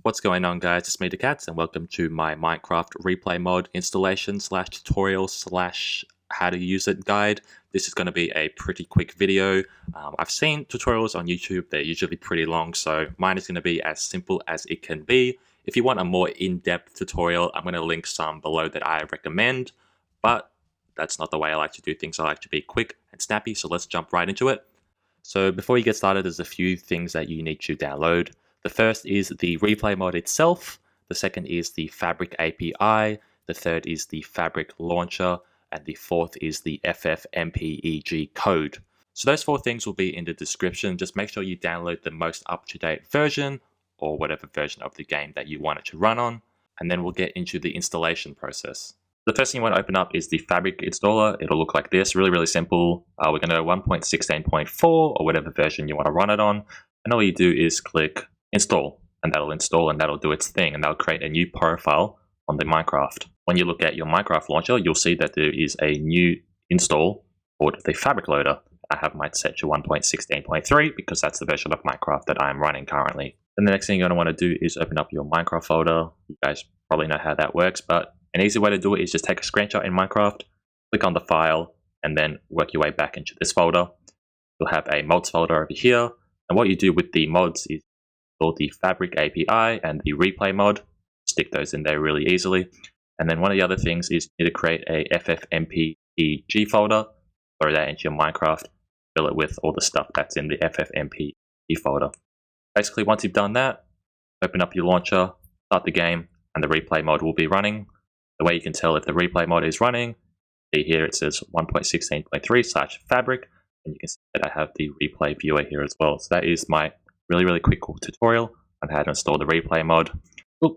What's going on, guys? It's me, the Cats, and welcome to my Minecraft replay mod installation slash tutorial slash how to use it guide. This is going to be a pretty quick video. I've seen tutorials on YouTube, they're usually pretty long, so mine is going to be as simple as it can be. If you want a more in-depth tutorial, I'm going to link some below that I recommend, but that's not the way I like to do things. I like to be quick and snappy, so let's jump right into it. So before you get started, there's a few things that you need to download. The first is the replay mod itself, the second is the Fabric API, the third is the Fabric launcher, and the fourth is the FFmpeg code. So those four things will be in the description. Just make sure you download the most up-to-date version, or whatever version of the game that you want it to run on, and then we'll get into the installation process. The first thing you want to open up is the Fabric installer. It'll look like this, really simple. We're going to go 1.16.4 or whatever version you want to run it on. And all you do is click install, and that'll install and that'll do its thing, and that'll create a new profile on the Minecraft. When you look at your Minecraft launcher, you'll see that there is a new install called the Fabric loader. I have mine set to 1.16.3 because that's the version of Minecraft that I'm running currently. Then the next thing you're going to want to do is open up your Minecraft folder. You guys probably know how that works, but an easy way to do it is just take a screenshot in Minecraft, click on the file, and then work your way back into this folder. You'll have a mods folder over here, and what you do with the mods is install the Fabric API and the replay mod, stick those in there really easily. And then one of the other things is you need to create a FFmpeg folder, throw that into your Minecraft, fill it with all the stuff that's in the FFmpeg folder. Basically, once you've done that, open up your launcher, start the game, and the replay mod will be running. The way you can tell if the replay mod is running, see here it says 1.16.3/Fabric, and you can see that I have the replay viewer here as well. So that is my really quick tutorial on how to install the replay mod.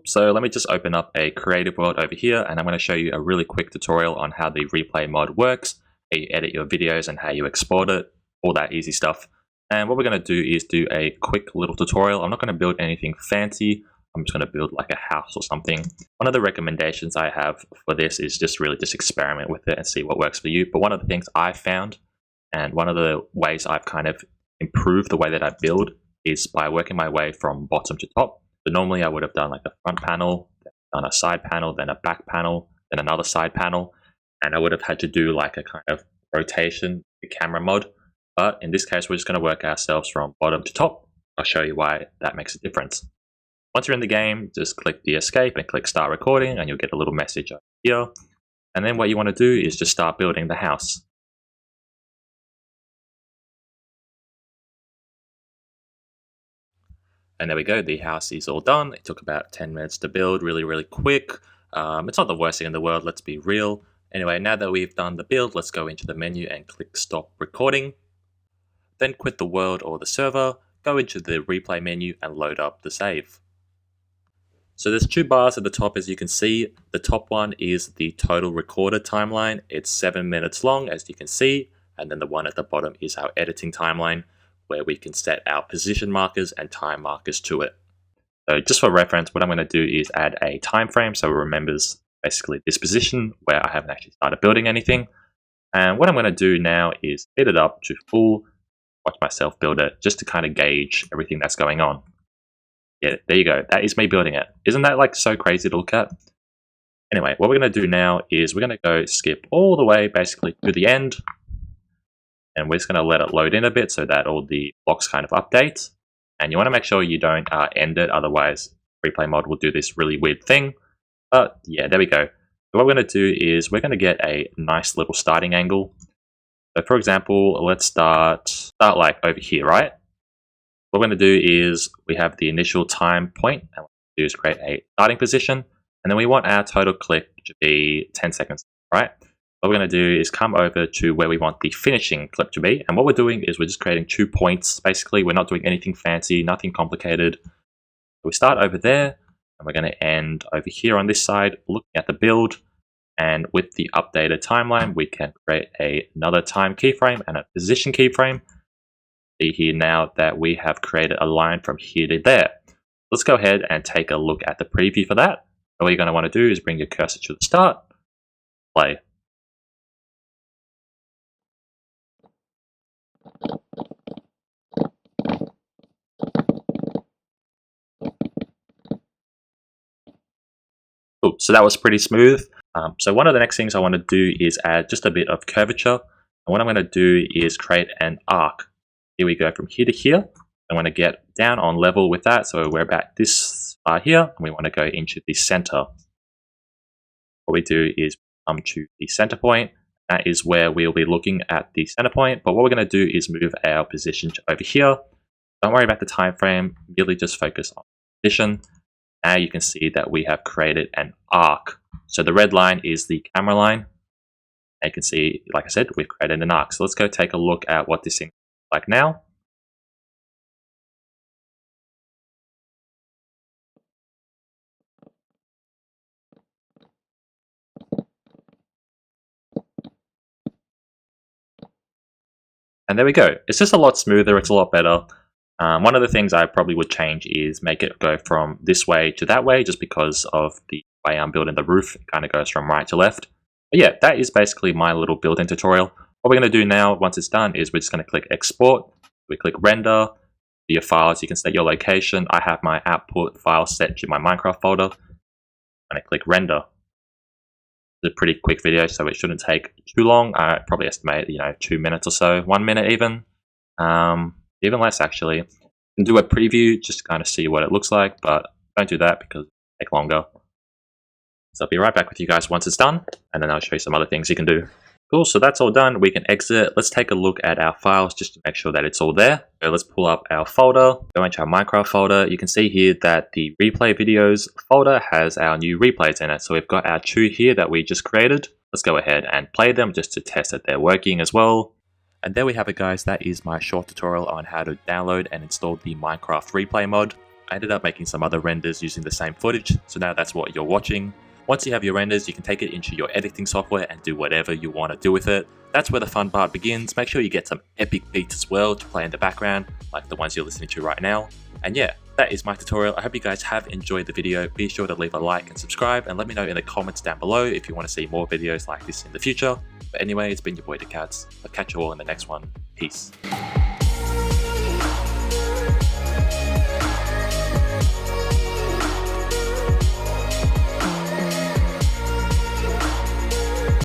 So let me just open up a creative world over here, and I'm going to show you a really quick tutorial on how the replay mod works, how you edit your videos and how you export it, all that easy stuff. And what we're going to do is do a quick little tutorial. I'm not going to build anything fancy. I'm just going to build like a house or something. One of the recommendations I have for this is just experiment with it and see what works for you. But one of the things I found, and one of the ways I've kind of improved the way that I build, is by working my way from bottom to top. So normally I would have done like a front panel, then a side panel, then a back panel, then another side panel, and I would have had to do like a kind of rotation, the camera mod. But in this case, we're just going to work ourselves from bottom to top. I'll show you why that makes a difference. Once you're in the game, just click the escape and click start recording, and you'll get a little message over here. And then what you want to do is just start building the house. And there we go, the house is all done. It took about 10 minutes to build, really quick. It's not the worst thing in the world, let's be real. Anyway, now that we've done the build, let's go into the menu and click stop recording. Then quit the world or the server, go into the replay menu and load up the save. So there's two bars at the top, as you can see. The top one is the total recorded timeline. It's 7 minutes long, as you can see. And then the one at the bottom is our editing timeline, where we can set our position markers and time markers to it. So just for reference, what I'm going to do is add a time frame so it remembers basically this position where I haven't actually started building anything. And what I'm going to do now is speed it up to full, watch myself build it, just to kind of gauge everything that's going on. Yeah, there you go. That is me building it. Isn't that like so crazy to look at? Anyway, what we're going to do now is we're going to go skip all the way basically to the end. And we're just going to let it load in a bit so that all the blocks kind of update. And you want to make sure you don't end it, otherwise replay mod will do this really weird thing. But yeah, there we go. So what we're going to do is we're going to get a nice little starting angle. So for example, let's start like over here, right? What we're going to do is we have the initial time point, and what we do is create a starting position, and then we want our total clip to be 10 seconds, right? What we're going to do is come over to where we want the finishing clip to be, and what we're doing is we're just creating 2 points. Basically, we're not doing anything fancy, nothing complicated. We start over there, and we're going to end over here on this side, looking at the build, and with the updated timeline, we can create another time keyframe and a position keyframe. See here now that we have created a line from here to there. Let's go ahead and take a look at the preview for that. All you're going to want to do is bring your cursor to the start, play. Cool, so that was pretty smooth. So one of the next things I want to do is add just a bit of curvature. And what I'm going to do is create an arc. Here we go from here to here. I want to get down on level with that. So we're about this far here, and we want to go into the center. What we do is come to the center point. That is where we'll be looking at the center point. But what we're going to do is move our position to over here. Don't worry about the time frame. Really just focus on position. Now you can see that we have created an arc. So the red line is the camera line. And you can see, like I said, we've created an arc. So let's go take a look at what this thing looks like now. And there we go. It's just a lot smoother. It's a lot better. One of the things I probably would change is make it go from this way to that way, just because of the way I'm building the roof. It kind of goes from right to left. But yeah, that is basically my little building tutorial. What we're going to do now, once it's done, is we're just going to click export. We click render. Your files, you can set your location. I have my output file set to my Minecraft folder. And I click render. It's a pretty quick video, so it shouldn't take too long. I probably estimate, 2 minutes or so, 1 minute even. Even less actually. You can do a preview just to kind of see what it looks like, but don't do that because it'll take longer. So I'll be right back with you guys once it's done, and then I'll show you some other things you can do. Cool, so that's all done. We can exit. Let's take a look at our files just to make sure that it's all there. So let's pull up our folder, go into our Minecraft folder. You can see here that the replay videos folder has our new replays in it. So we've got our 2 here that we just created. Let's go ahead and play them just to test that they're working as well. And there we have it, guys. That is my short tutorial on how to download and install the Minecraft replay mod. I ended up making some other renders using the same footage, so now that's what you're watching. Once you have your renders, you can take it into your editing software and do whatever you want to do with it. That's where the fun part begins. Make sure you get some epic beats as well to play in the background, like the ones you're listening to right now. And yeah, that is my tutorial. I hope you guys have enjoyed the video. Be sure to leave a like and subscribe, and let me know in the comments down below if you want to see more videos like this in the future. But anyway, it's been your boy, The Cats. I'll catch you all in the next one. Peace.